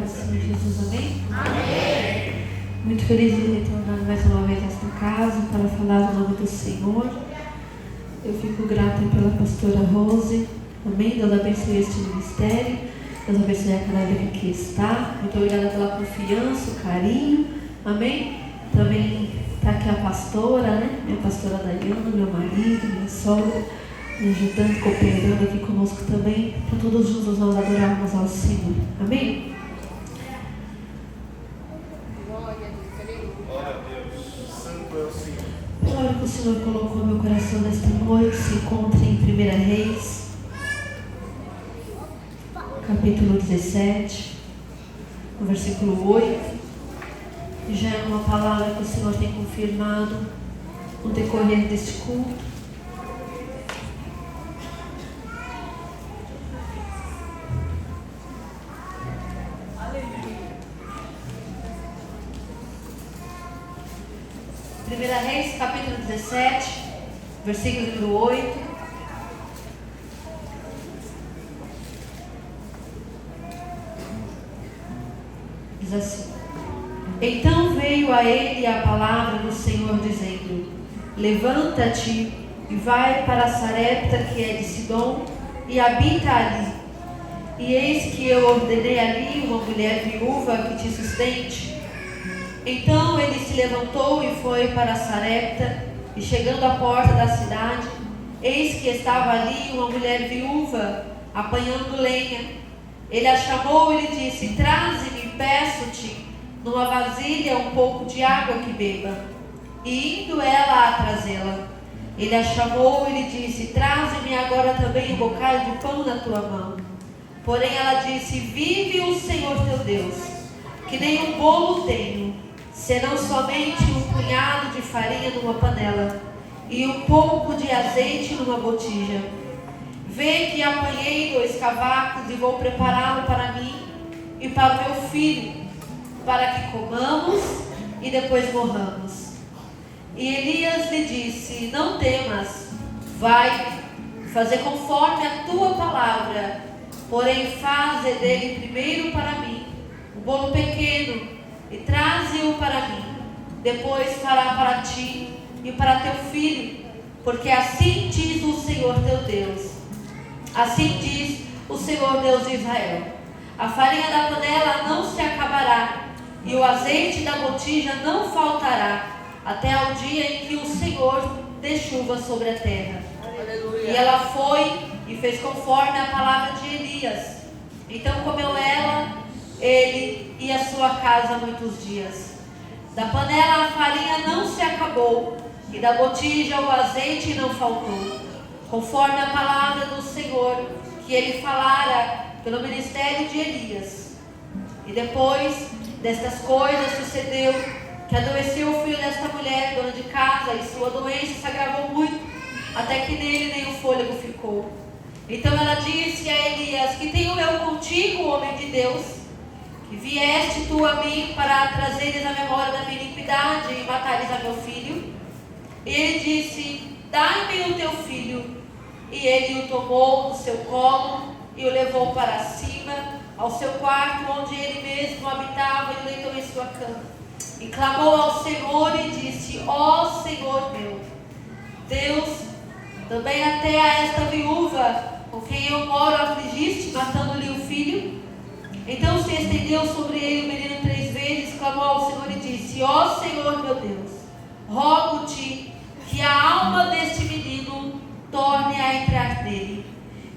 do Senhor Jesus, amém? Amém. Muito feliz de retornar mais uma vez a esta casa para falar do nome do Senhor. Eu fico grata pela pastora Rose, amém? Deus abençoe este ministério, Deus abençoe a cada vida que aqui está. Muito obrigada pela confiança, o carinho, amém? Também está aqui a pastora, né? Minha pastora Dayana, meu marido, minha sogra, me ajudando, cooperando aqui conosco também, para todos juntos nós adorarmos ao Senhor, amém? Glória a Deus, santo é o Senhor. A palavra que o Senhor colocou no meu coração nesta noite se encontra em 1 Reis, capítulo 17, no versículo 8. Já é uma palavra que o Senhor tem confirmado no decorrer deste culto. Primeira Reis, capítulo 17, versículo número 8. Diz assim: Então veio a ele a palavra do Senhor, dizendo: Levanta-te e vai para Sarepta, que é de Sidom, e habita ali. E eis que eu ordenei ali uma mulher viúva que te sustente. Então ele se levantou e foi para Sarepta, e chegando à porta da cidade, eis que estava ali uma mulher viúva, apanhando lenha. Ele a chamou e lhe disse: Traze-me, peço-te, numa vasilha um pouco de água que beba. E indo ela a trazê-la, ele a chamou e lhe disse: Traze-me agora também um bocado de pão na tua mão. Porém ela disse: Vive o Senhor teu Deus, que nem um bolo tenho, senão somente um punhado de farinha numa panela e um pouco de azeite numa botija. Vê que apanhei 2 cavacos e vou prepará-lo para mim e para o meu filho, para que comamos e depois morramos. E Elias lhe disse: Não temas, vai fazer conforme a tua palavra, porém faze dele primeiro para mim um bolo pequeno e traze-o para mim, depois fará para ti e para teu filho, porque assim diz o Senhor teu Deus. Assim diz o Senhor Deus de Israel: a farinha da panela não se acabará, e o azeite da botija não faltará, até ao dia em que o Senhor dê chuva sobre a terra. Aleluia. E ela foi e fez conforme a palavra de Elias. Então comeu ela, ele e a sua casa muitos dias. Da panela a farinha não se acabou, e da botija o azeite não faltou, conforme a palavra do Senhor que ele falara pelo ministério de Elias. E depois destas coisas sucedeu que adoeceu o filho desta mulher, dona de casa, e sua doença se agravou muito, até que nele nem o fôlego ficou. Então ela disse a Elias: Que tenho eu contigo, homem de Deus? Que vieste tu a mim para trazeres a memória da minha iniquidade e matares a meu filho? E ele disse: Dai-me o teu filho. E ele o tomou no seu colo e o levou para cima, ao seu quarto, onde ele mesmo habitava, e o deitou em sua cama. E clamou ao Senhor e disse: Ó Senhor meu Deus, também até a esta viúva com quem eu moro afligiste, matando-lhe o filho? Então se estendeu sobre ele o menino 3 vezes, clamou ao Senhor e disse: Ó Senhor meu Deus, rogo-te que a alma deste menino torne a entrar nele.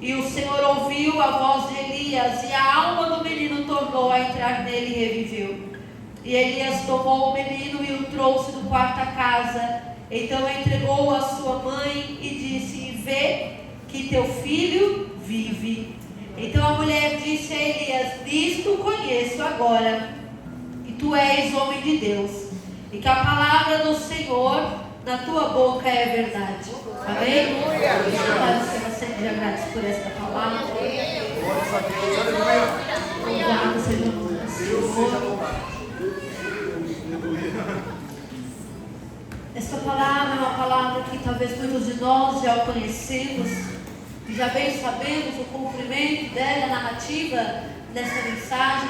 E o Senhor ouviu a voz de Elias, e a alma do menino tornou a entrar nele e reviveu. E Elias tomou o menino e o trouxe do quarto à casa. Então entregou-o à sua mãe e disse: Vê que teu filho vive. Então a mulher disse a Elias: Nisto conheço agora que tu és homem de Deus, e que a palavra do Senhor na tua boca é verdade. Amém? Pai, você te agradece por esta palavra. Obrigado, Senhor. Esta palavra é uma palavra que talvez muitos de nós já conhecemos, e já bem sabemos o cumprimento dela, a narrativa dessa mensagem.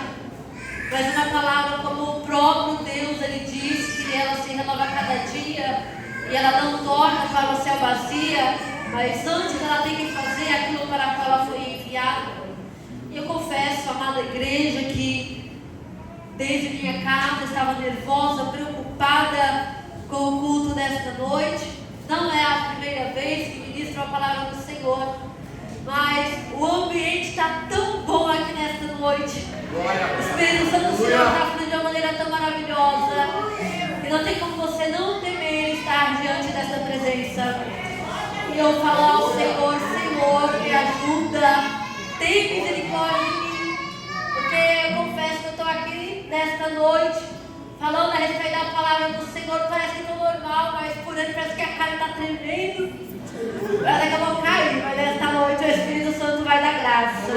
palavra como o próprio Deus, ele diz que ela se renova a cada dia e ela não torna para o céu vazia, mas antes ela tem que fazer aquilo para o qual ela foi enviada. E eu confesso, amada igreja, que desde minha casa estava nervosa, preocupada com o culto desta noite. Não é a primeira vez que ministro a palavra do Senhor, mas o ambiente está tão bom aqui nesta noite. O Espírito Santo do Senhor está fluindo de uma maneira tão maravilhosa que não tem como você não temer estar diante dessa presença. E eu falo ao Senhor: Senhor, me ajuda, tem misericórdia de mim, porque eu confesso que eu estou aqui nesta noite falando a respeito da palavra do Senhor. Parece que estou normal, mas por dentro parece que a cara está tremendo. Daqui a pouco cair, mas esta noite o Espírito Santo vai dar graça.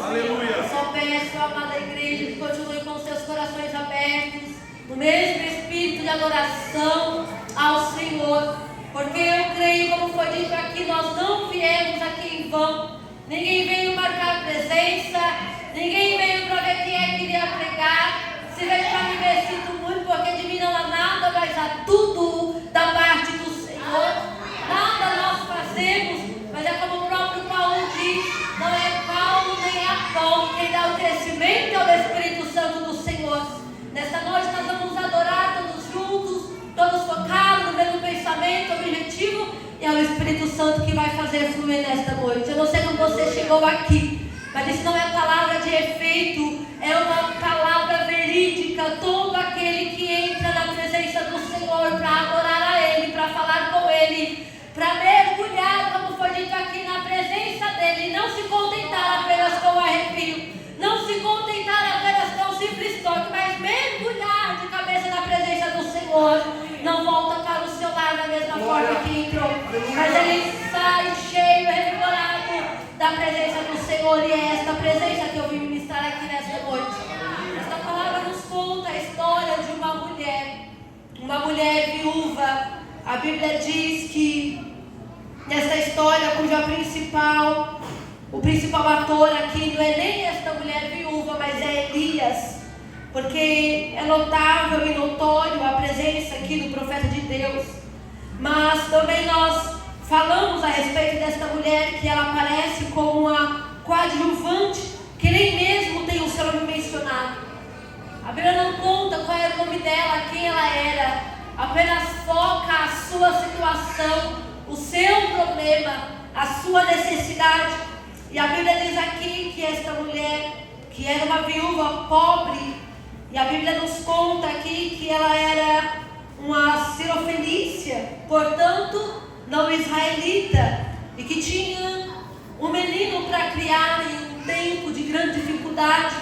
Aleluia. Eu só peço, amada igreja, que continue com seus corações abertos, no mesmo espírito de adoração ao Senhor, porque eu creio, como foi dito aqui, nós não viemos aqui em vão. Ninguém veio marcar presença, ninguém veio para ver quem é que iria pregar. Se veio para me ver, sinto muito, porque de mim não há nada, mas há tudo da parte do Senhor. Nada nós fazemos, mas é como o próprio Paulo diz: não é Paulo nem é Apolo, quem dá o crescimento é o Espírito Santo do Senhor. Nesta noite nós vamos adorar todos juntos, todos focados no mesmo pensamento, objetivo, e é o Espírito Santo que vai fazer fluir nesta noite. Eu não sei como você chegou aqui, mas isso não é palavra de efeito, é uma palavra verídica. Todo aquele que entra na presença do Senhor para adorar a Ele, para falar com Ele, para mergulhar, como foi dito aqui, na presença dEle, não se contentar apenas com o arrepio, não se contentar apenas com o simples toque, mas mergulhar de cabeça na presença do Senhor, não volta para o seu lar da mesma forma que entrou, mas ele sai cheio, revigorado da presença do Senhor. E é esta presença que eu vim ministrar aqui nesta noite. Esta palavra nos conta a história de uma mulher viúva. A Bíblia diz que nesta história, o principal ator aqui não é nem esta mulher viúva, mas é Elias, porque é notável e notório a presença aqui do profeta de Deus. Mas também nós falamos a respeito desta mulher, que ela aparece como uma coadjuvante, que nem mesmo tem o seu nome mencionado. A Bíblia não conta qual era o nome dela, quem ela era, apenas foca a sua situação, o seu problema, a sua necessidade. E a Bíblia diz aqui que esta mulher, que era uma viúva pobre, e a Bíblia nos conta aqui que ela era uma sirofenícia, portanto não israelita, e que tinha um menino para criar em um tempo de grande dificuldade,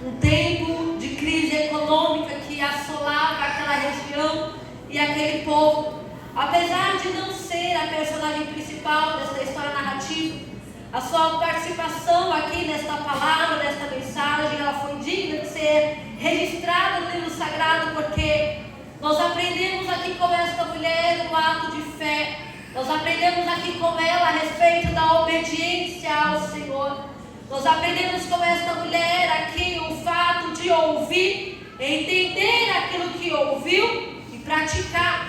um tempo de crise econômica que assolava aquela região e aquele povo. Apesar de não ser a personagem principal desta história narrativa, a sua participação aqui nesta palavra, nesta mensagem, ela foi digna de ser registrada no livro sagrado, porque nós aprendemos aqui com esta mulher um ato de fé. Nós aprendemos aqui com ela a respeito da obediência ao Senhor. Nós aprendemos com esta mulher aqui o fato de ouvir, entender aquilo que ouviu e praticar.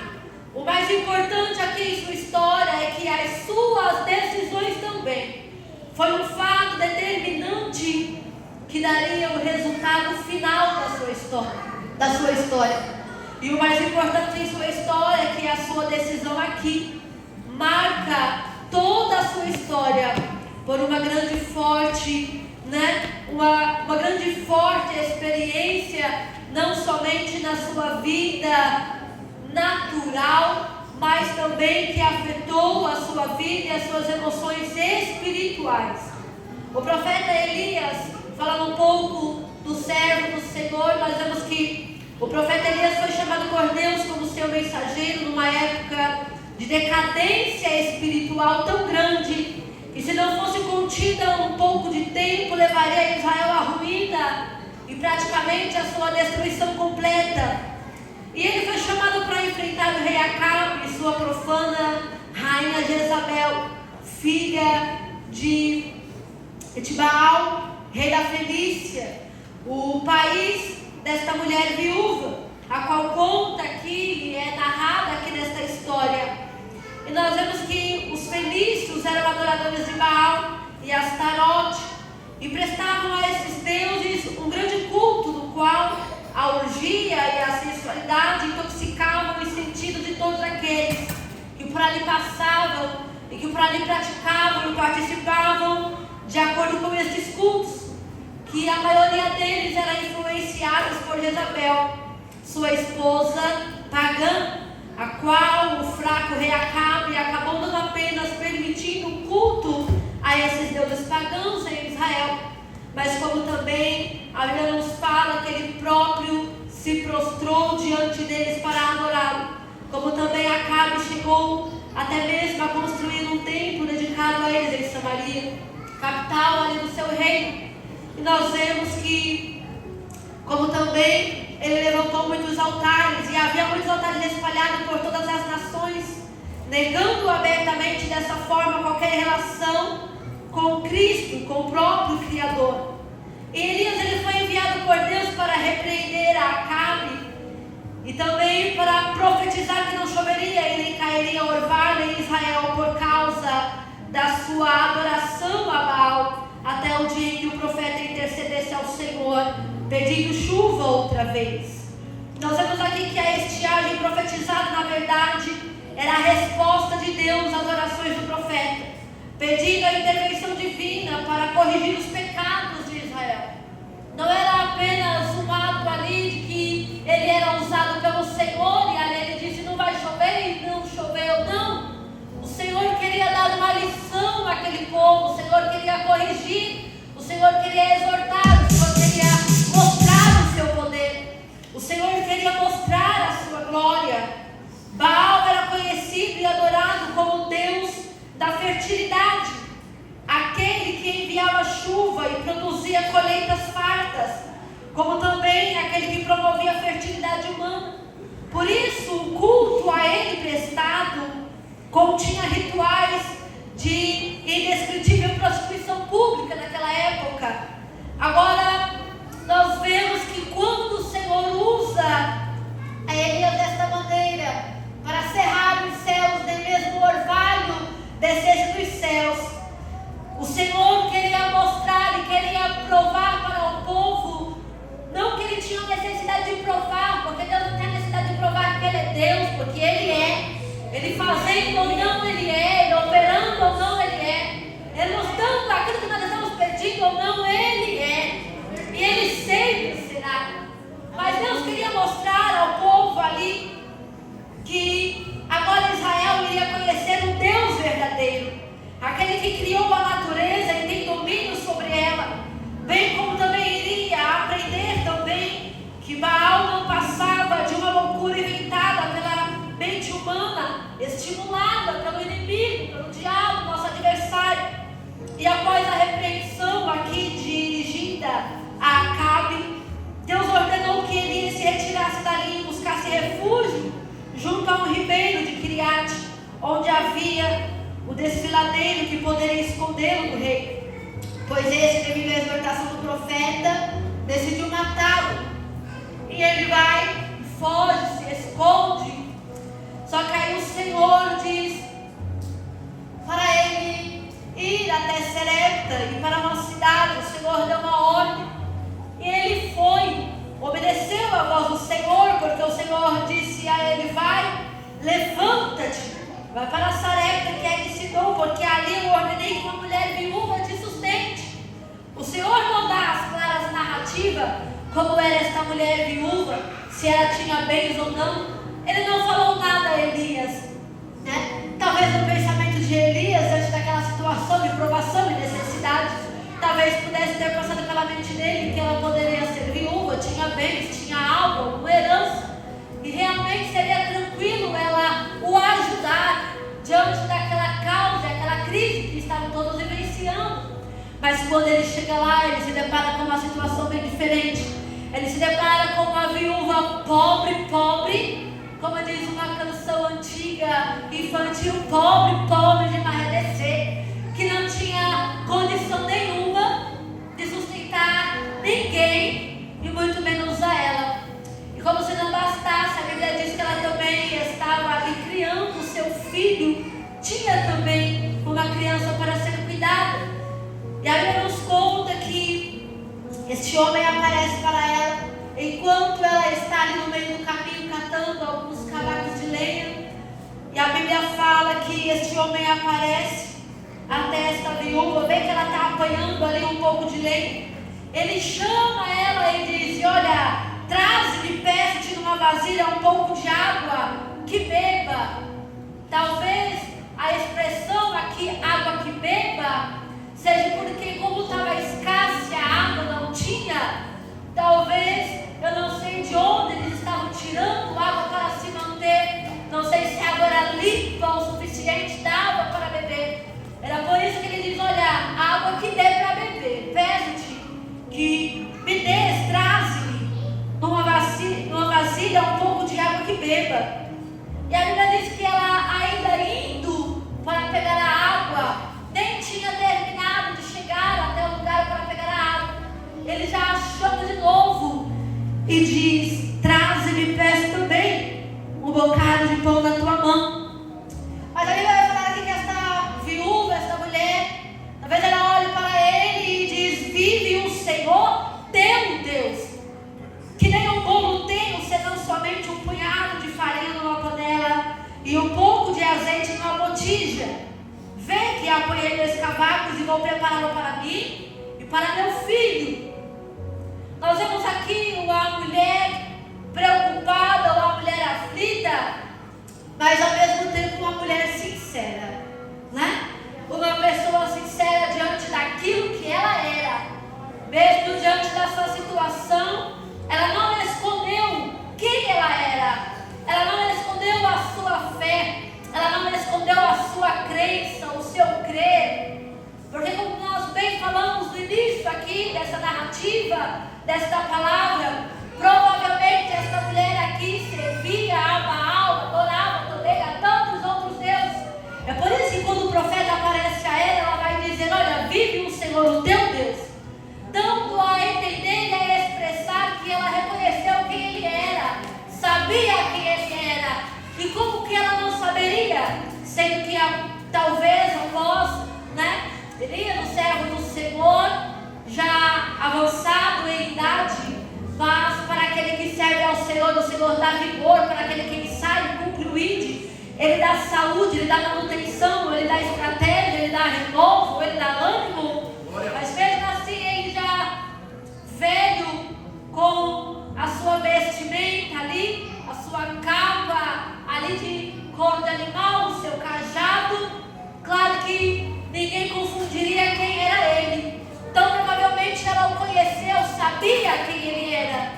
O mais importante aqui em sua história é que as suas decisões também foi um fato determinante que daria o resultado final da sua história. E o mais importante em sua história é que a sua decisão aqui marca toda a sua história por uma grande forte, uma grande forte experiência, não somente na sua vida natural, mas também que afetou a sua vida e as suas emoções espirituais. O profeta Elias, falando um pouco do servo do Senhor, nós vemos que o profeta Elias foi chamado por Deus como seu mensageiro numa época de decadência espiritual tão grande, que se não fosse contida um pouco de tempo, levaria Israel à ruína e praticamente a sua destruição completa. E ele foi chamado para enfrentar o rei Acabe e sua profana rainha Jezabel, filha de Etibaal, rei da Fenícia. o país desta mulher viúva, a qual conta aqui, é narrada aqui nesta história. E nós vemos que os fenícios eram adoradores de Baal e Astarote, e prestavam a esses deuses um grande culto, no qual a orgia e a sensualidade intoxicavam os sentidos de todos aqueles que por ali passavam e que por ali praticavam e participavam de acordo com estes cultos, que a maioria deles era influenciados por Jezabel, sua esposa pagã, a qual o fraco rei Acabe acabou não apenas permitindo o culto a esses deuses pagãos em Israel, mas como também a Bíblia nos fala que ele próprio se prostrou diante deles para adorá-lo, como também Acabe chegou até mesmo a construir um templo dedicado a eles em Samaria, capital ali do seu reino. E nós vemos que, como também ele levantou muitos altares, e havia muitos altares espalhados por todas as nações, negando abertamente dessa forma qualquer relação com Cristo, com o próprio Criador. E Elias ele foi enviado por Deus para repreender a Acabe e também para profetizar que não choveria e nem cairia orvalho em Israel por causa da sua adoração a Baal, até o dia em que o profeta intercedesse ao Senhor, pedindo chuva outra vez. Nós vemos aqui que a estiagem profetizada, na verdade, era a resposta de Deus às orações do profeta, pedindo a intervenção divina para corrigir os pecados de Israel. Não era apenas um ato ali de que ele era usado pelo Senhor e ali ele disse não vai chover e não choveu, não. O Senhor queria dar uma lição àquele povo, o Senhor queria corrigir, o Senhor queria exortar, o Senhor queria mostrar o seu poder, o Senhor queria mostrar a sua glória. Baal era conhecido e adorado como Deus da fertilidade, aquele que enviava chuva e produzia colheitas fartas, como também aquele que promovia a fertilidade humana. Por isso, o culto a ele prestado continha rituais de indescritível prostituição pública naquela época. Agora, nós vemos que quando o Senhor usa a Elias desta maneira, para cerrar os céus, nem mesmo o orvalho descesse dos céus, o Senhor queria mostrar e queria provar para o povo, não que ele tinha necessidade de provar, porque Deus não tem necessidade de provar que ele é Deus, porque ele é. Ele fazendo ou não ele é, ele operando ou não ele é, ele mostrando aquilo que nós estamos pedindo ou não ele é, e ele sempre será. Mas Deus queria mostrar ao povo ali que agora Israel iria conhecer o Deus verdadeiro, aquele que criou a natureza e tem domínio sobre ela, bem como também iria aprender também que Baal não passava de uma loucura inventada pela mente humana, estimulada pelo inimigo, pelo diabo, nosso adversário. E após a repreensão aqui dirigida a Acabe, Deus ordenou que ele se retirasse dali e buscasse refúgio junto a um ribeiro de Criate, onde havia o desfiladeiro que poderia escondê-lo do rei, pois esse, devido à exortação do profeta, decidiu matá-lo. E ele vai, foge, se esconde. Só que aí o Senhor diz para ele ir até Serepta e para uma cidade. O Senhor deu uma ordem e ele foi, obedeceu a voz do Senhor, porque o Senhor disse a ele: vai, levanta-te, vai para Sarepta, que é de Sidom, porque ali eu ordenei que uma mulher viúva te sustente. O Senhor não dá as claras narrativas, como era esta mulher viúva, se ela tinha bens ou não. Ele não falou nada a Elias, né? Talvez no pensamento de Elias, diante daquela situação de provação e necessidade, talvez pudesse ter passado pela mente dele que ela poderia ser viúva, tinha bens, tinha algo, alguma herança, e realmente seria tranquilo ela o ajudar diante daquela causa, aquela crise que estavam todos vivenciando. Mas quando ele chega lá, ele se depara com uma situação bem diferente. Ele se depara com uma viúva pobre, como diz uma canção antiga, infantil, pobre de marredecer, que não tinha condição nenhuma de sustentar ninguém, E a Bíblia nos conta que este homem aparece para ela enquanto ela está ali no meio do caminho catando alguns cavacos de lenha. E a Bíblia fala que este homem aparece até esta viúva, vê que ela está apanhando ali um pouco de lenha. Ele chama ela e diz: olha, traze-me, peço-te numa vasilha um pouco de água que beba. Talvez a expressão aqui, água que beba, seja porque como estava escassa e a água não tinha, talvez, eu não sei de onde eles estavam tirando água para se manter, não sei se a água era limpa o suficiente, dava para beber. Era por isso que ele diz: olha, a água que dê para beber, peço-te que me des, traze-me numa vasilha um pouco de água que beba. E a Bíblia diz que ela, ainda indo para pegar a água, nem tinha terminado de chegar até o lugar para pegar a água, ele já a chama de novo e diz: traze-me, peço também um bocado de pão na tua mão. Mas a Bíblia vai falar aqui que esta viúva, esta mulher, talvez ela olhe para ele e diz: vive o Senhor teu Deus, que nem um bolo tenho, senão somente um punhado de farinha numa panela e um pouco de azeite numa botija. Vê que apanhei meus cavacos e vou prepará-lo para mim e para meu filho. Nós vemos aqui uma mulher preocupada, uma mulher aflita, mas ao mesmo tempo uma mulher sincera, né? Uma pessoa sincera diante daquilo que ela era, mesmo diante da sua situação. Ela não escondeu quem ela era, ela não escondeu a sua fé, ela não escondeu a sua crença, o seu crer, porque como nós bem falamos no início aqui dessa narrativa, desta palavra, provavelmente esta mulher aqui servia a Baal, adorava também a tantos outros deuses. É por isso que quando o profeta aparece a ela vai dizer: olha, vive o Senhor, o teu Deus, dando a entender e a expressar que ela reconheceu quem ele era, sabia quem ele era. E como que ela não saberia, sendo que talvez após, né, seria no servo do Senhor, já avançado em idade, mas para aquele que serve ao Senhor, o Senhor dá vigor, para aquele que sai e cumpre o ID, ele dá saúde, ele dá manutenção, ele dá estratégia, ele dá renovo, ele dá ânimo. Mas mesmo assim, ele já velho, com a sua vestimenta ali, a sua capa ali de couro de animal, o seu cajado, claro que ninguém confundiria quem era ele. Então provavelmente ela o conheceu, sabia quem ele era.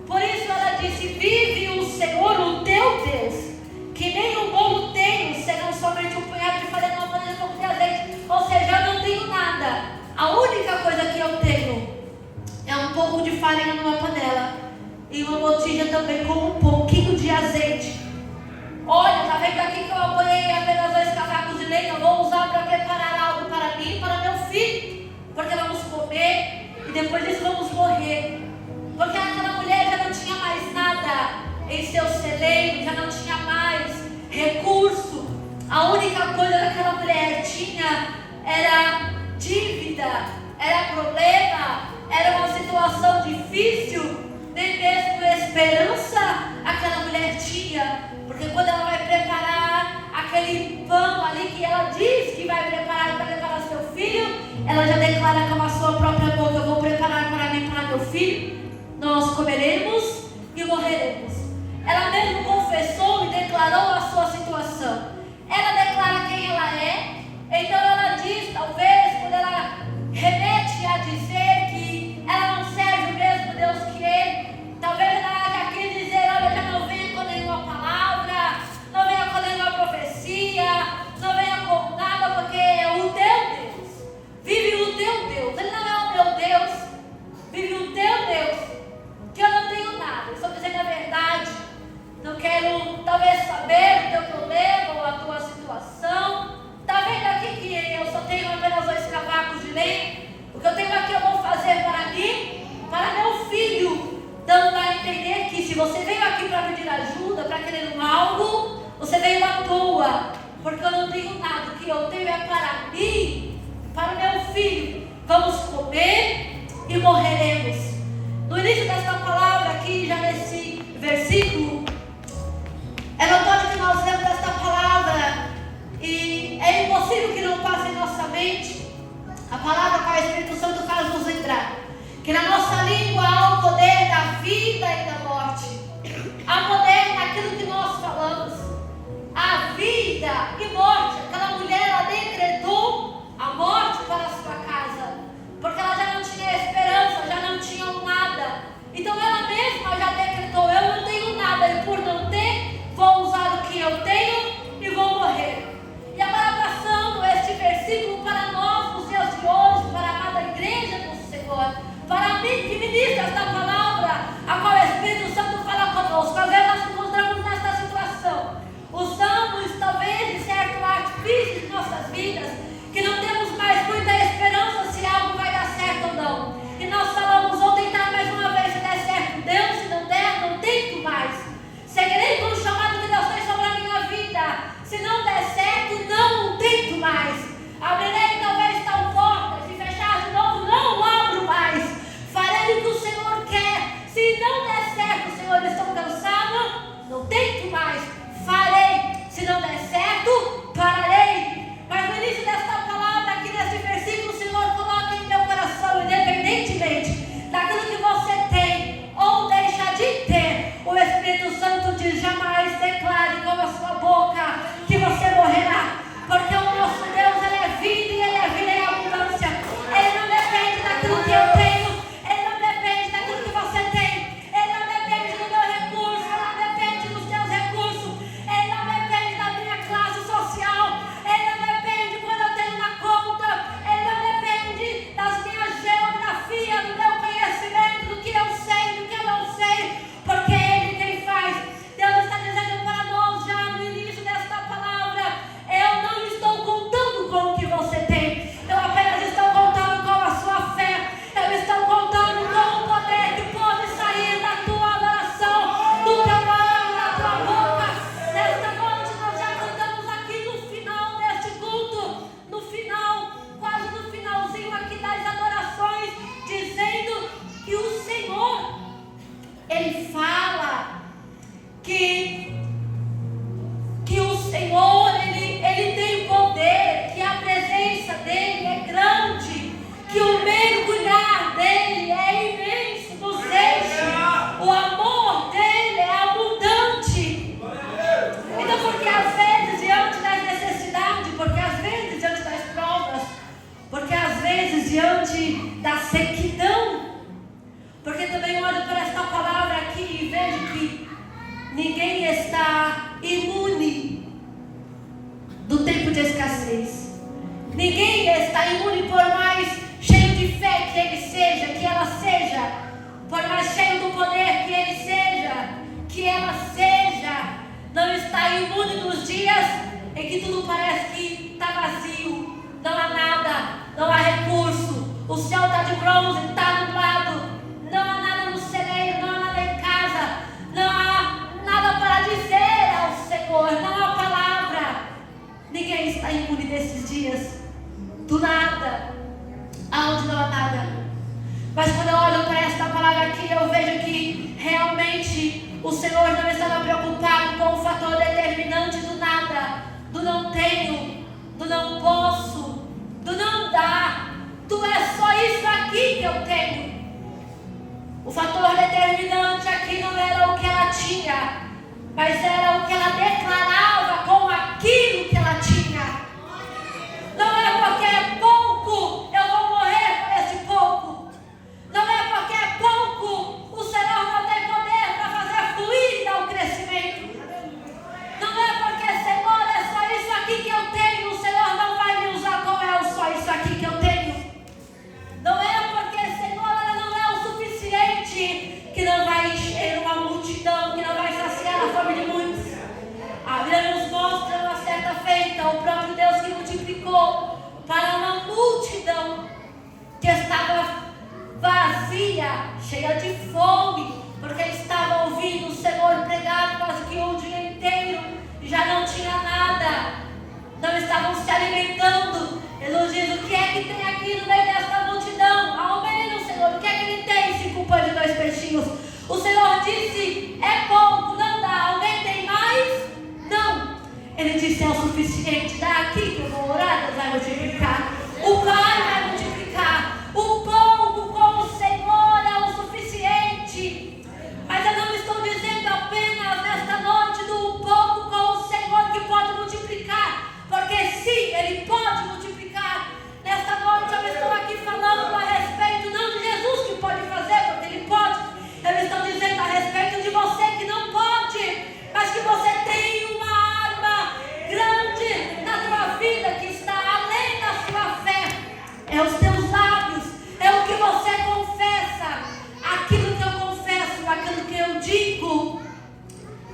Por isso ela disse: vive o Senhor, o teu Deus, que nem um bolo tenho, senão somente um punhado de farinha numa panela e um pouco de azeite. Ou seja, eu não tenho nada. A única coisa que eu tenho é um pouco de farinha numa panela e uma botija também com um pouquinho de azeite. Olha, tá vendo aqui que eu apanhei apenas 2 cavacos de lenha, eu vou usar para preparar algo para mim e para meu filho, porque vamos comer e depois disso vamos morrer. Porque aquela mulher já não tinha mais nada em seu celeiro, já não tinha mais recurso. A única coisa que aquela mulher tinha era dívida, era problema, era uma situação difícil. Nem mesmo esperança aquela mulher tinha, porque quando ela vai preparar aquele pão ali que ela diz que vai preparar para preparar seu filho, ela já declara com a sua própria boca: eu vou preparar para mim e para meu filho, nós comeremos e morreremos. Ela mesmo confessou e declarou a sua situação. Ela declara quem ela é. Então ela diz, talvez, quando ela remete a dizer que ela não serve o mesmo Deus que ele, talvez ela já quis dizer: olha, já não venha com nenhuma palavra, não venha com nenhuma profecia, não venha com nada, porque é o teu Deus, vive o teu Deus. Ele não é o meu Deus, vive o teu Deus, que eu não tenho nada, estou dizendo a verdade. Não quero talvez saber do teu problema ou a tua situação. Está vendo aqui que eu só tenho apenas 2 cavacos de lenha? O que eu tenho aqui eu vou fazer para mim, para meu filho, dando a entender que se você veio aqui para pedir ajuda, para querer algo, você veio à toa, porque eu não tenho nada. O que eu tenho é para mim, para meu filho. vamos comer e morreremos. No início desta palavra aqui, já nesse versículo, é notório que nós lemos esta palavra e é impossível que não passe em nossa mente a palavra que o Espírito Santo faz nos lembrar que na nossa língua há o poder da vida e da morte. Há poder naquilo que nós falamos. A vida e morte. Aquela mulher, ela decretou a morte para a sua casa, porque ela já não tinha esperança, já não tinha nada. Então ela mesma já decretou: eu não tenho nada, e por não ter, vou usar o que eu tenho e vou morrer. E agora, passando este versículo para nós, nos dias de hoje, para a amada igreja do Senhor, para mim que ministra esta palavra, a qual o Espírito Santo fala conosco. Às vezes nós nos encontramos nesta situação, usamos talvez de certo artifício de nossas vidas, que não temos mais muita esperança se algo vai dar certo ou não. E nós falamos: vou tentar mais uma vez, se der certo, Deus, se não der, não tento mais. Seguirei com o chamado que Deus tem sobre a minha vida. Se não der certo, não tento mais. Abrirei talvez tal porta, se fechar de novo, não abro mais. Farei o que o Senhor quer. Se não der certo, Senhor, eu estou cansado, não tento mais. Farei. Se não der certo, pararei. Mas no início desta palavra, aqui nesse versículo, o Senhor coloca em meu coração, independentemente daquilo que você tem ou deixa de ter, o Espírito Santo diz: jamais declare com a sua boca que você morrerá, porque o nosso Deus, Ele é vida e Ele é vida em abundância. Ele não depende daquilo que eu tenho, Ele não depende daquilo que você tem, Ele não depende do meu recurso, Ele não depende dos teus recursos, Ele não depende da minha classe social, Ele não depende quando eu tenho na conta, Ele não depende das minhas geografias, do meu conhecimento, do que eu sei, do que eu não sei, porque Ele quem faz. Deus está dizendo para nós já no início desta palavra: eu não estou contando com o que você tem, eu apenas estou contando com a sua fé, eu estou contando com o poder que pode sair da tua adoração, do teu nome, da tua boca. Nesta noite nós já cantamos aqui no final deste culto, no final, quase no finalzinho aqui das adorações, dizendo que o Senhor, Ele fala que o Senhor, ele tem poder, que a presença dEle é grande, que o mergulhar dEle é imenso, nos enche, o amor dEle é abundante. Então, porque às vezes diante das necessidades, porque às vezes diante das provas, porque às vezes diante da sequidão, porque também olho para esta palavra aqui e vejo que ninguém está imune do tempo de escassez. Ninguém está imune, por mais cheio de fé que ele seja, que ela seja, por mais cheio do poder que ele seja, que ela seja, não está imune nos dias em que tudo parece que está vazio, não há nada, não há recurso, o céu está de bronze, está nublado, não há nada no celeiro, não há nada em casa, não há nada para dizer ao Senhor, não há palavra. Ninguém está imune desses dias, do nada, aonde não há nada. Mas quando eu olho para esta palavra aqui, eu vejo que realmente o Senhor não estava preocupado com o fator determinante do nada, do não tenho, do não posso, do não dá. Tu é só isso aqui que eu tenho. O fator determinante aqui não era o que ela tinha, mas era o que ela declarava com aquilo que ela tinha. Não é porque é pouco, eu vou morrer por esse pouco. Não é porque é pouco, o Senhor não tem poder para fazer fluir e dar o crescimento. Não é porque, Senhor, é só isso aqui que eu tenho, o Senhor não vai me usar como é só isso aqui que eu tenho. Não é porque, Senhor, ela não é o suficiente, que não vai encher uma multidão, que não vai saciar a fome de muitos. A Bíblia nos mostra uma certa feita, o próprio Deus que multiplicou para uma multidão que estava vazia, cheia de fome, porque estava ouvindo o Senhor pregar quase que o dia inteiro, já não tinha nada, não estavam se alimentando. Jesus diz: o que é que tem aqui no meio desta multidão?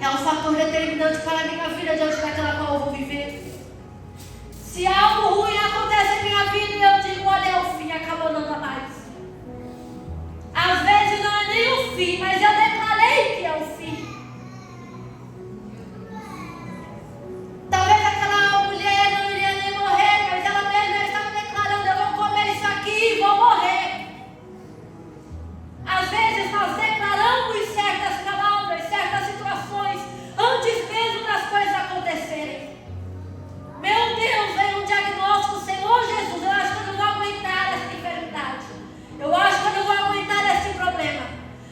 é um fator determinante para a minha vida diante daquela qual eu vou viver. Se algo ruim acontece em minha vida e eu digo, olha, é o fim, acabou, não dá mais. Às vezes não é nem o fim, mas eu declarei que é o fim. Talvez aquela mulher não iria nem morrer, mas ela mesma estava declarando, eu vou comer isso aqui e vou morrer. Às vezes nós declaramos certas palavras, certas situações, antes mesmo das coisas acontecerem. Meu Deus, vem um diagnóstico, Senhor Jesus, eu acho que eu não vou aguentar essa enfermidade. Eu acho que eu não vou aguentar esse problema.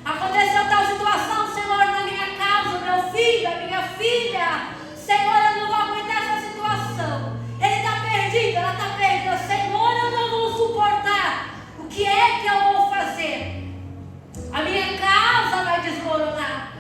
Aconteceu tal situação, Senhor, na minha casa, meu filho, a minha filha. Senhor, eu não vou aguentar essa situação. Ele está perdido, ela está perdida. Senhor, eu não vou suportar. O que é que eu vou fazer? A minha casa vai desmoronar.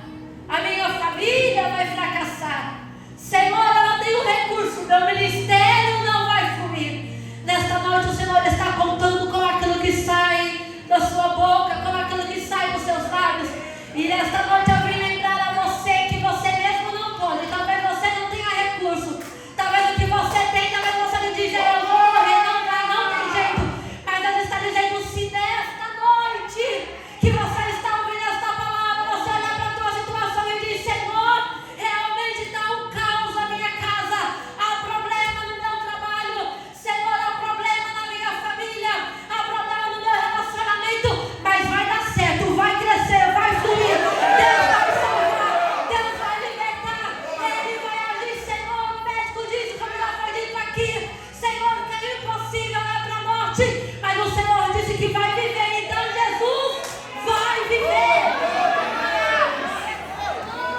A minha família vai fracassar. Senhor, eu não tenho recurso. Meu ministério não vai fluir. Nesta noite o Senhor está contando com aquilo que sai da sua boca, com aquilo que sai dos seus lábios. E nesta noite eu vim lembrar a você que você mesmo não pode. Talvez você não tenha recurso. Talvez o que você tem, talvez você não diz, eu vou morrer, não dá, não tem jeito. Mas Deus está dizendo, se nesta noite que você está ouvindo esta palavra, você olhar para a tua situação e diz, Senhor, realmente está um caos na minha casa, há problema no meu trabalho, Senhor, há problema na minha família, há problema no meu relacionamento, mas vai dar certo, vai crescer, vai fluir, Deus vai salvar, Deus vai libertar, Ele vai agir, Senhor, o médico disse, como já foi dito aqui, Senhor, que é impossível, é para a morte, mas o Senhor disse que vai viver, então Jesus vai viver.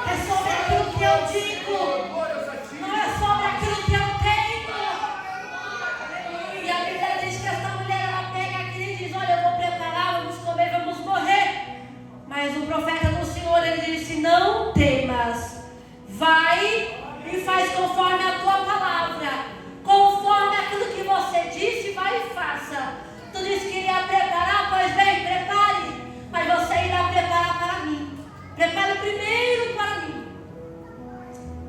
É sobre aquilo que eu digo, não é sobre aquilo que eu tenho. E a Bíblia diz que essa mulher, ela pega aquilo e diz, olha, eu vou preparar, vamos comer, vamos morrer. Mas o profeta do Senhor, ele disse, não temas, vai e faz conforme a tua palavra, conforme aquilo que você disse, vai e faça. Tu disse que iria preparar, pois bem, prepare, mas você irá preparar para mim. Prepare primeiro para mim.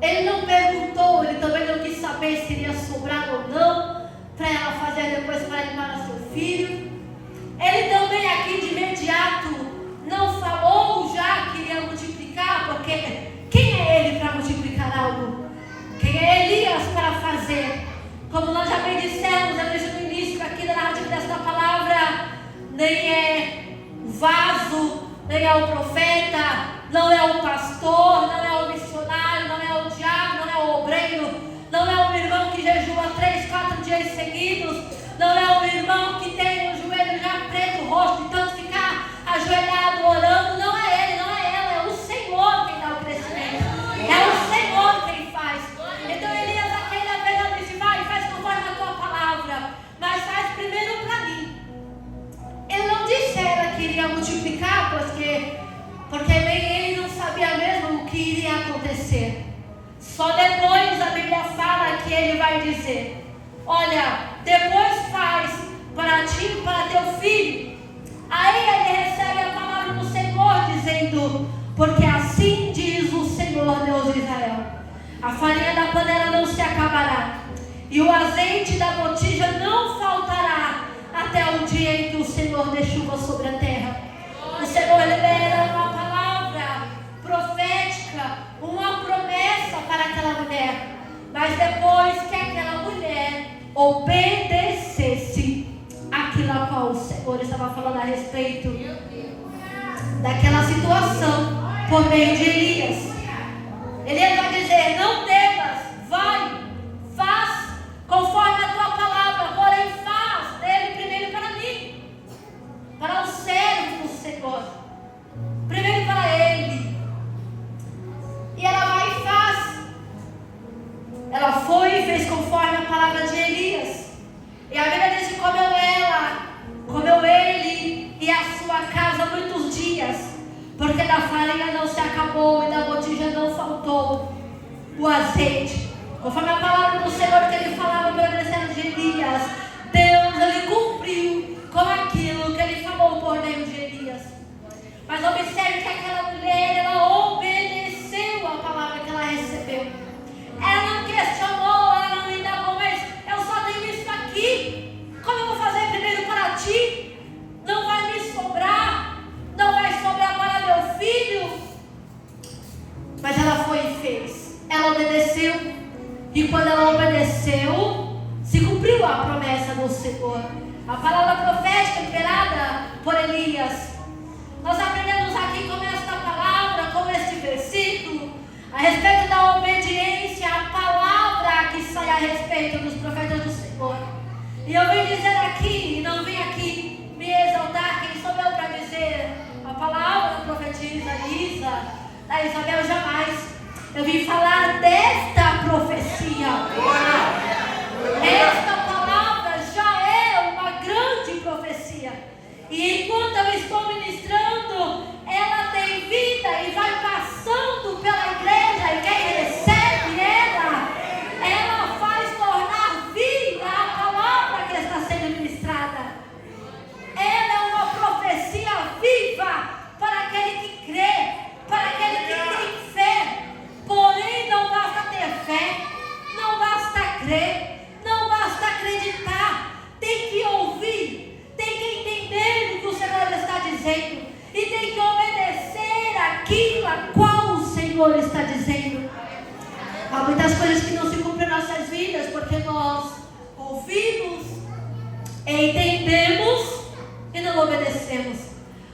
Ele não perguntou, ele também não quis saber se iria sobrar ou não, para ela fazer depois para ele para seu filho. Ele também aqui de imediato não falou já que iria multiplicar, porque quem é ele para multiplicar algo? Quem é Elias para fazer? Como nós já bem dissemos, eu disse no início aqui da narrativa desta palavra, nem é o vaso, nem é o profeta, não é o pastor, não é o missionário, não é o diácono, não é o obreiro, não é o irmão que jejua 3, 4 dias seguidos, não é o irmão que tem o joelho já preto, o rosto, de tanto ficar ajoelhado orando, não é ele, não é ela, é o Senhor quem dá o crescimento, é o Senhor quem faz. Então Elias aquele apenas disse, vai, faz conforme a tua palavra, mas faz primeiro para mim. Ele não disse a ela que iria multiplicar, porque nem ele não sabia mesmo o que iria acontecer. Só depois a Bíblia fala que ele vai dizer, olha, depois faz para ti e para teu filho. Aí ele recebe a palavra do Senhor dizendo, porque assim diz o Senhor Deus de Israel, a farinha da panela não se acabará, e o azeite da botija não faltará, até o dia em que o Senhor dê chuva sobre a terra. O Senhor libera uma palavra profética, uma promessa para aquela mulher, mas depois que aquela mulher obedecesse aquilo a qual o Senhor estava falando a respeito daquela situação, por meio de Elias. Elias vai dizer, não temas, vai, faz conforme a tua palavra, porém faz dele primeiro para mim, para o servo do Senhor, primeiro para ele. E ela vai e faz. Ela foi e fez conforme a palavra de Elias. E a Bíblia diz que comeu ele e a sua casa muitos dias, porque da farinha não se acabou e da botija não faltou o azeite. Conforme a palavra do Senhor que ele falava para o de Elias, Deus, ele cumpriu com aquilo que ele falou por meio de Elias. Mas observe que aquela mulher, ela obedeceu a palavra obedeceu. E quando ela obedeceu, se cumpriu a promessa do Senhor. A palavra profética liberada por Elias. Nós aprendemos aqui com esta palavra, com este versículo, a respeito da obediência à palavra que sai a respeito dos profetas do Senhor. E eu vim dizer aqui, e não vim aqui me exaltar, quem sou eu para dizer a palavra do profetisa Isa, da Isabel jamais. Eu vim falar desta profecia. Esta palavra já é uma grande profecia. E enquanto eu estou ministrando, ela tem vida e vai passando pela igreja. E quem recebe ela faz tornar vida a palavra que está sendo ministrada. Ela é uma profecia viva para aquele que crê, para aquele que tem fé. Porém, não basta ter fé, não basta crer, não basta acreditar. Tem que ouvir, tem que entender o que o Senhor está dizendo e tem que obedecer aquilo a qual o Senhor está dizendo. Há muitas coisas que não se cumprem em nossas vidas porque nós ouvimos, entendemos e não obedecemos.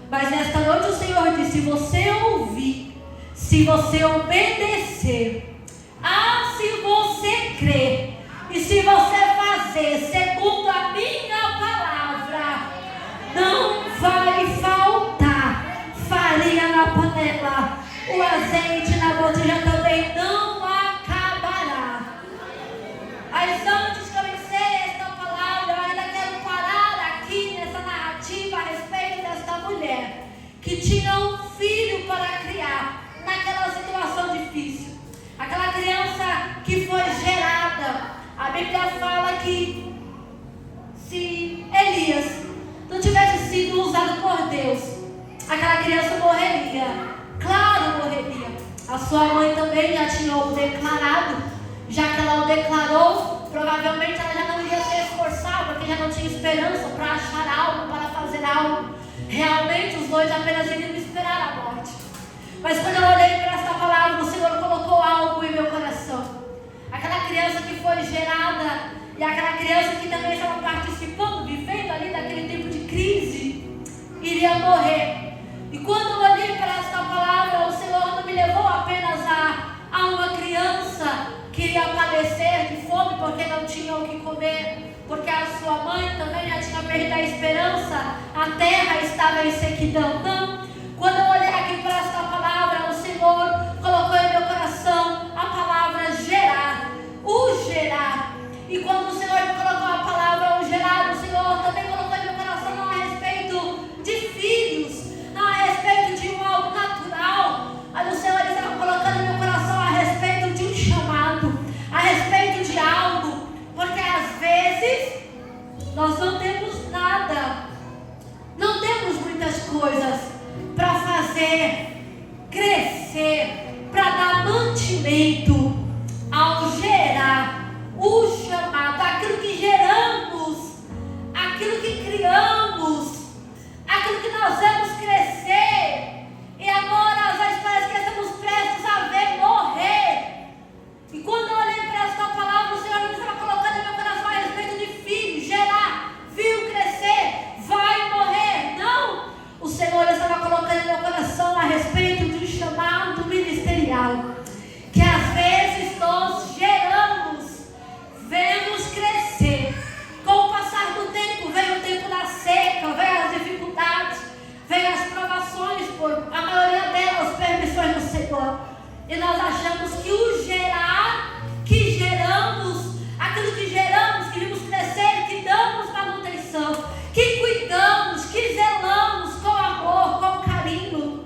Mas nesta noite o Senhor disse: se você ouvir, se você obedecer, se você crer e se você fazer segundo a minha palavra, não vai faltar farinha na panela, o azeite na botija também não acabará. Mas antes que eu encerre esta palavra, eu ainda quero parar aqui nessa narrativa a respeito desta mulher que tinha um filho para criar naquela situação difícil. Aquela criança que foi gerada. A Bíblia fala que se Elias não tivesse sido usado por Deus, aquela criança morreria. Claro, morreria. A sua mãe também já tinha o declarado. Já que ela o declarou, provavelmente ela já não iria se esforçar, porque já não tinha esperança para achar algo, para fazer algo. Realmente os dois apenas iriam esperar a morte. Mas quando eu olhei para esta palavra, o Senhor colocou algo em meu coração. Aquela criança que foi gerada e aquela criança que também estava participando, vivendo ali daquele tempo de crise, iria morrer. E quando eu olhei para esta palavra, o Senhor não me levou apenas a uma criança que iria padecer de fome porque não tinha o que comer, porque a sua mãe também já tinha perdido a esperança, a terra estava em sequidão. Não. Quando eu olhei aqui para esta palavra, o Senhor colocou em meu coração a palavra gerar, o gerar. E quando o Senhor colocou a palavra o gerar, o Senhor também colocou em meu coração não a respeito de filhos, não a respeito de algo natural, mas o Senhor estava colocando em meu coração a respeito de um chamado, a respeito de algo, porque às vezes nós não temos nada, não temos muitas coisas para fazer crescer, para dar mantimento ao gerar, o chamado, aquilo que geramos, aquilo que criamos, aquilo que nós vamos crescer, e agora às vezes parece que estamos prestes a ver morrer. E quando eu olhei para esta palavra, o Senhor me estava colocando em meu coração a respeito de filho, gerar, viu crescer, vai morrer. Não! O Senhor estava colocando em meu coração a respeito de um chamado ministerial, que às vezes nós geramos, vemos crescer. Com o passar do tempo, vem o tempo da seca, vem as dificuldades, vem as provações, por a maioria delas permissões do Senhor. E nós achamos que o gerar, que geramos, aquilo que geramos, que vimos crescer, que damos manutenção, que cuidamos, que zelamos com amor, com carinho,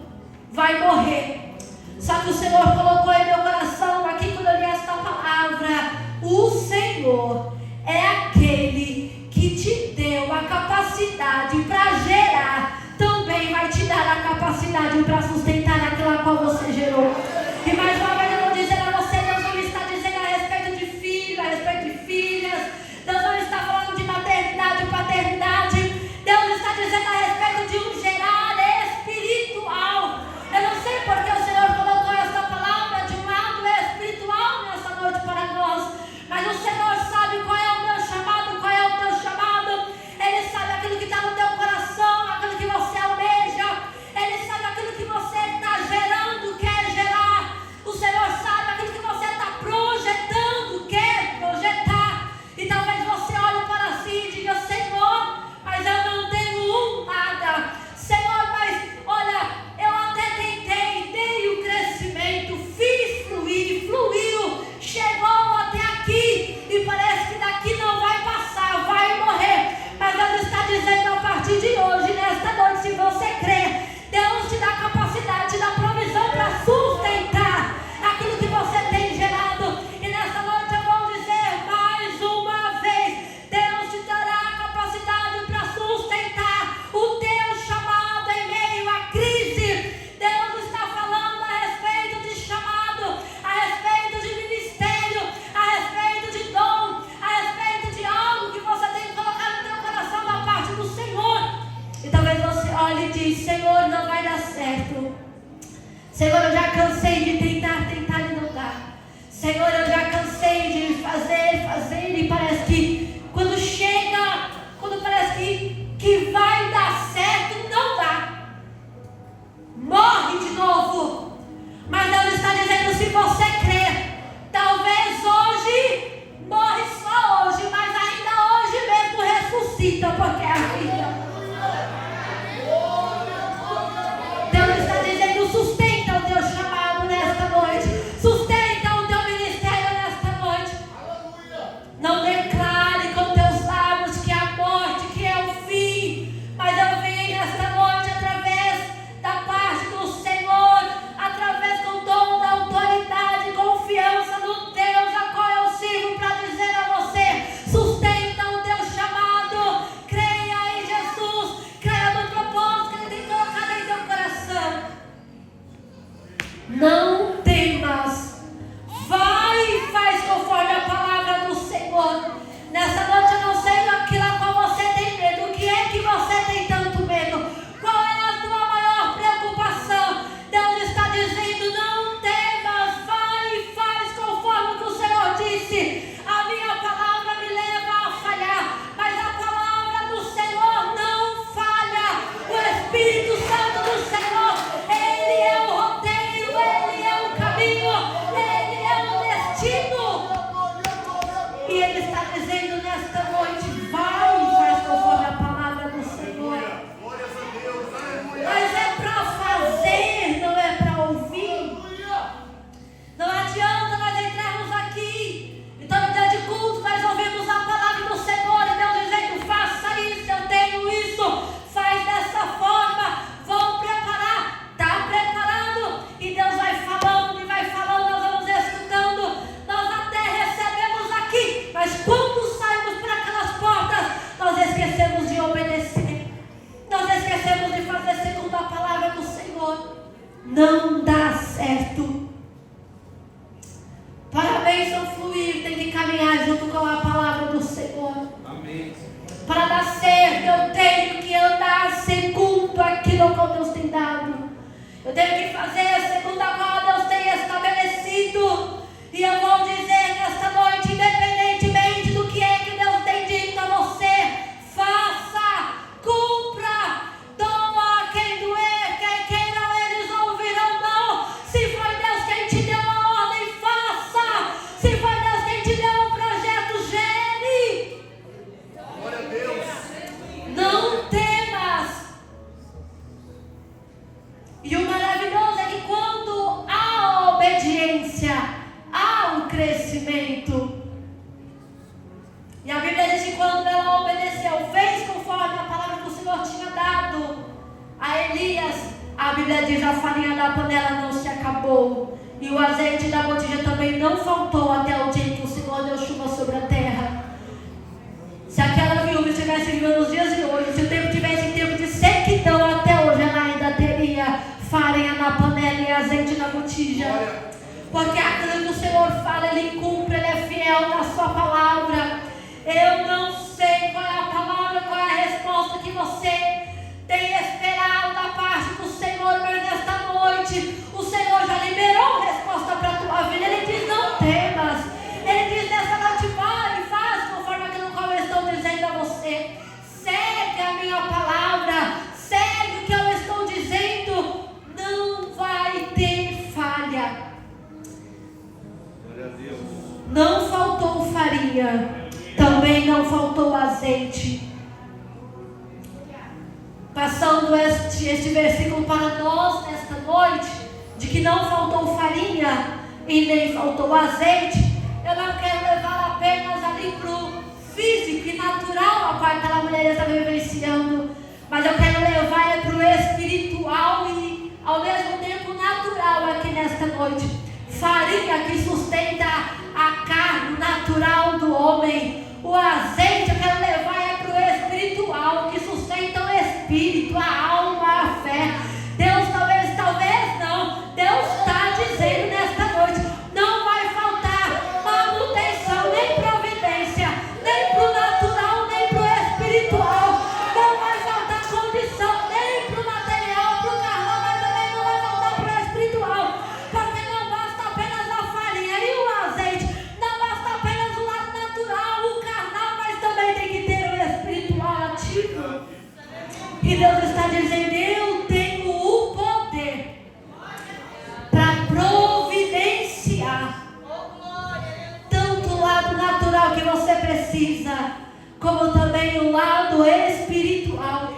vai morrer. Só que o Senhor colocou em meu coração, aqui quando eu li esta palavra, o Senhor é aquele que te deu a capacidade para gerar, também vai te dar a capacidade para sustentar aquilo a qual você gerou. E mais uma vez eu vou dizer a você, Deus não está dizendo a respeito de filhos, a respeito de filhas, Deus não está falando de maternidade e paternidade, Deus está dizendo a respeito de um gerar espiritual. Eu não sei porque o Senhor colocou essa palavra de um lado espiritual cansei de tentar e não dá. Senhor, eu já cansei de fazer e parece que quando chega, quando parece que vai dar certo, não dá. Morre de novo. Mas Deus está dizendo, se você crer, talvez hoje, morre só hoje, mas ainda hoje mesmo ressuscita, porque é a vida. Deus está dizendo, sustenta o teu chamado nesta noite. Sustenta o teu ministério nesta noite. Não declare com teus lábios que é a morte, que é o fim. Mas eu venho nesta noite através da parte do Senhor, através do dom da autoridade, confiança no Deus a qual eu sirvo, para dizer a você, sustenta o teu chamado. Creia em Jesus, creia no propósito que Ele tem colocado em teu coração. Não temas, vai e faz conforme a palavra do Senhor. Nessa noite eu não sei daquilo a qual você tem medo. O que é que você tem tanto medo? Qual é a tua maior preocupação? Deus está dizendo, não temas, vai e faz conforme o que o Senhor disse. A minha palavra me leva a falhar, mas a palavra do Senhor não falha. O Espírito Santo do Senhor, Ele é o roteiro, Ele é o caminho, Ele é o destino. E Ele está dizendo nesta noite, vai e faz conforme a palavra do Senhor. Mas é para fazer, não é para ouvir. Não adianta nós entrarmos aqui, então no dia de culto nós ouvimos a palavra do Senhor e Deus dizendo, faça isso, eu tenho isso, faz dessa forma, vou preparar, está preparado, e Deus vai falando, nós vamos escutando, nós até recebemos aqui, mas quando saímos por aquelas portas, nós esquecemos de obedecer, nós esquecemos de fazer segundo a palavra do Senhor. Não dá certo. Para a bênção fluir, tem que caminhar junto com a palavra do Senhor. Amém. Para dar certo, eu tenho que andar segundo aquilo que Deus tem dado. Eu tenho que fazer segundo a qual Deus tem estabelecido. E eu vou dizer nesta noite, independentemente do que é que Deus tem dito a você, faça, cumpra, doa a quem doer, quem queira eles ouvirão não. Se foi Deus quem te deu a ordem, faça. Se foi Deus quem te deu um projeto, gere. Glória a Deus. Não temas. E o maravilhoso é que quando há obediência, há um crescimento. E a Bíblia diz que quando ela obedeceu, fez conforme a palavra que o Senhor tinha dado a Elias, a Bíblia diz, a farinha da panela não se acabou, e o azeite da botija também não faltou até o dia em que o Senhor deu chuva sobre a terra. Se aquela viúva estivesse viva nos dias de hoje, se o tempo tivesse em tempo de sequidão, até hoje ela ainda teria farinha na panela e azeite na botija. Porque aquilo que o Senhor fala, Ele cumpre, Ele é fiel na sua palavra. Eu não sei qual é a palavra, qual é a resposta que você tem esperado da parte do Senhor, mas nesta noite o Senhor já liberou a resposta para a tua vida. Ele diz, não temas. Ele diz nessa noite, vai e faz conforme aquilo que eu estou dizendo a você. Segue a minha palavra, segue o que eu estou dizendo, não vai ter falha. Glória a Deus. Não faltou farinha, também não faltou azeite. Passando este versículo para nós nesta noite, de que não faltou farinha e nem faltou azeite, eu não quero levar apenas ali para o físico e natural a qual aquela mulher está vivenciando, mas eu quero levar para o espiritual e ao mesmo tempo natural aqui nesta noite. Farinha que sustenta a carne natural do homem. O azeite eu quero levar para o espiritual, que sustenta o espírito, a alma, a fé. Deus talvez não. Deus está dizendo nesta noite, não vai faltar manutenção, nem providência, nem para o natural, nem para o espiritual. Não vai faltar condição, nem para o material, para o carnal, mas também não vai faltar para o espiritual. Porque lado espiritual.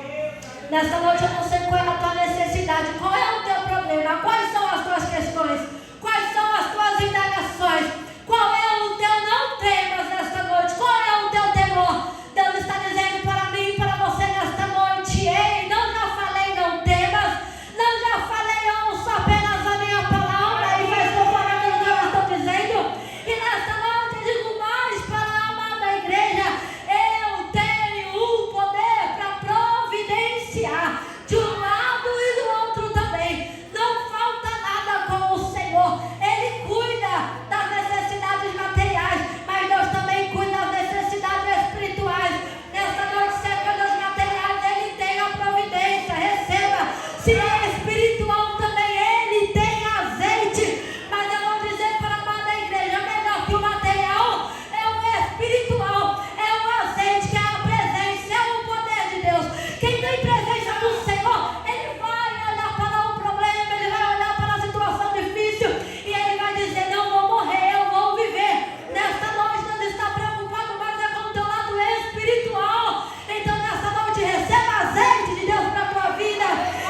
Nessa noite eu não sei qual é a tua necessidade, qual é o teu problema, quais são as tuas questões, quais são as tuas indagações, qual é o teu não temas nesta noite, qual é o teu temor. Deus está dizendo para mim e para você nesta noite: ei, não já falei não temas, não já falei ouça apenas a minha palavra e faz conforme aquilo que eu estou dizendo. E nesta noite eu digo mais para a amada igreja: eu tenho o poder para providenciar de um lado e do outro também. Não falta nada com o Senhor. Ele cuida das necessidades materiais, mas Deus também cuida das necessidades espirituais. Nesta noite, se é coisas materiais, Ele tem a providência. Receba. Se é espiritual também, Ele tem azeite. Mas eu vou dizer para a amada igreja: melhor que o material é o espiritual, é o azeite, que é a presença, é o poder de Deus. Quem tem presença do Senhor, ele vai olhar para o problema, ele vai olhar para a situação difícil e ele vai dizer: não vou morrer, eu vou viver. Nesta noite Deus está preocupado mais é com o teu lado espiritual. Então nesta noite receba azeite de Deus para a tua vida,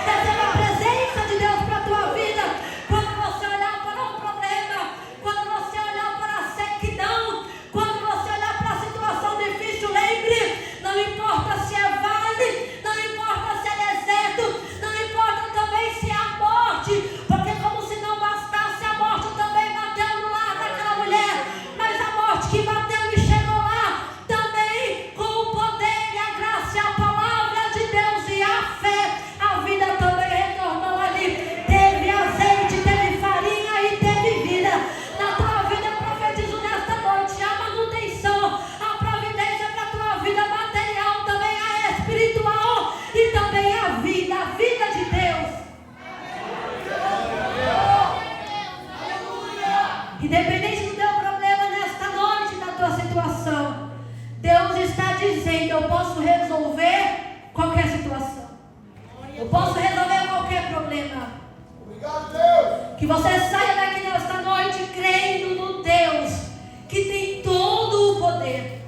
receba a presença de Deus para a tua vida. Quando você olhar para um problema, quando você olhar para a sequidão, quando você olhar para a situação difícil, lembre: não importa se é vale, não importa se é deserto, não importa também se é a morte, porque como se não bastasse, a morte também bateu no lar daquela mulher, mas a morte que bateu e chegou lá, também com o poder e a graça e a palavra de Deus e a fé, a vida também retornou ali. Teve azeite, teve farinha e teve vida. Na tua vida eu profetizo nesta noite a manutenção, a providência para a tua vida material, também a espiritual e também a vida de Deus. Independente do teu problema nesta noite, da tua situação, Deus está dizendo: eu posso resolver qualquer situação, eu posso resolver qualquer problema. Obrigado, Deus. Que você saia daqui nesta noite crendo no Deus que tem todo o poder,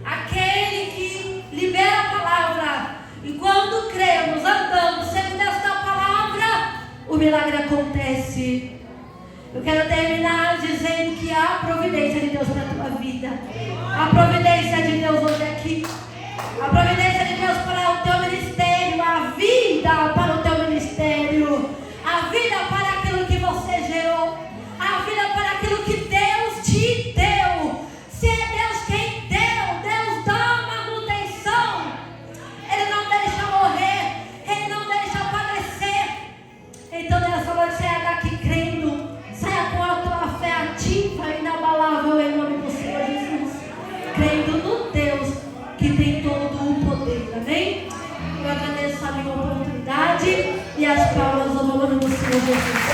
aquele que libera a palavra, e quando cremos, andamos segundo esta palavra, o milagre acontece. Eu quero terminar dizendo que há a providência de Deus para a tua vida, a providência de Deus hoje aqui, a providência de Deus para o teu ministério, a vida para o teu ministério, a vida para aquilo que você gerou, a vida para aquilo que Deus te deu. Se é Deus quem deu, Deus dá manutenção. Ele não deixa morrer, Ele não deixa padecer. Então nessa noite saia daqui crendo, saia com a tua fé ativa e inabalável em nome do Senhor Jesus, crendo no Deus que tem todo o poder. Amém? Eu agradeço a minha oportunidade e as palmas ao nome do Senhor Jesus.